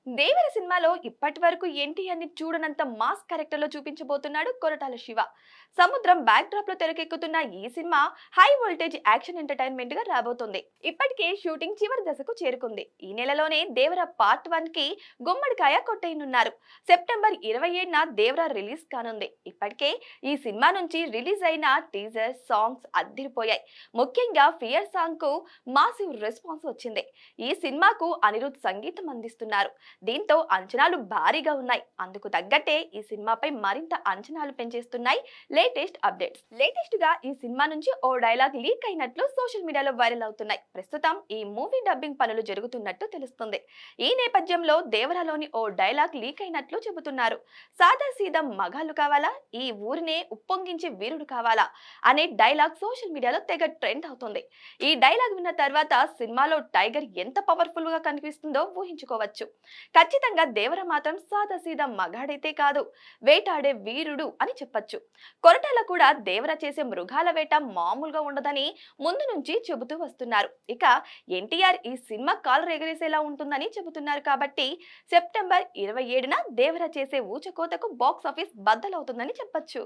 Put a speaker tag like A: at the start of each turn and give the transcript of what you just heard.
A: దేవర సినిమాలో ఇప్పటి వరకు ఎన్టీఆర్ని చూడనంత మాస్ క్యారెక్టర్ లో చూపించబోతున్నాడు కొరటాల శివ. సముద్రం బ్యాక్ డ్రాప్ లో తెరకెక్కుతున్న ఈ cinema high voltage action entertainment గా రాబోతుంది. ఇప్పటికే షూటింగ్ చివరి దశకు చేరుకుంది. ఈ నెలలోనే దేవర పార్ట్ 1 కి గుమ్మడికాయ కొట్టేయనున్నారు. సెప్టెంబర్ 27న దేవర రిలీజ్ కానుంది. ఇప్పటికే ఈ సినిమా నుంచి రిలీజ్ అయిన టీజర్ సాంగ్స్ అదిరిపోయాయి. ముఖ్యంగా ఫియర్ సాంగ్ కు మాసివ్ రెస్పాన్స్ వచ్చింది. ఈ సినిమాకు అనిరుద్ సంగీతం అందిస్తున్నారు. దీంతో అంచనాలు భారీగా ఉన్నాయి. అందుకు తగ్గట్టే ఈ సినిమాపై మరింత అంచనాలు పెంచేస్తున్నాయి లేటెస్ట్ గా ఈ సినిమా నుంచి ఓ డైలాగ్ లీక్ అయినట్లు సోషల్ మీడియాలో వైరల్ అవుతున్నాయి. ప్రస్తుతం ఈ మూవీ డబ్బింగ్ పనులు జరుగుతున్నట్టు తెలుస్తుంది. ఈ నేపథ్యంలో దేవరాలోని ఓ డైలాగ్ లీక్ అయినట్లు చెబుతున్నారు. సాదా సీదా మగాళ్ళు కావాలా, ఈ ఊరినే ఉప్పొంగించే వీరుడు కావాలా అనే డైలాగ్ సోషల్ మీడియాలో తెగ ట్రెండ్ అవుతుంది. ఈ డైలాగ్ విన్న తర్వాత సినిమాలో టైగర్ ఎంత పవర్ఫుల్ గా కనిపిస్తుందో ఊహించుకోవచ్చు. ఖచ్చితంగా దేవర మాత్రం సాదాసీదా మగాడైతే కాదు, వేటాడే వీరుడు అని చెప్పొచ్చు. కొరటాల కూడా దేవర చేసే మృగాల వేట మామూలుగా ఉండదని ముందు నుంచి చెబుతూ వస్తున్నారు. ఇక ఎన్టీఆర్ ఈ సినిమా కాలు ఎగరేసేలా ఉంటుందని చెబుతున్నారు. కాబట్టి సెప్టెంబర్ 27న దేవర చేసే ఊచకోతకు బాక్స్ ఆఫీస్ బద్దలవుతుందని చెప్పొచ్చు.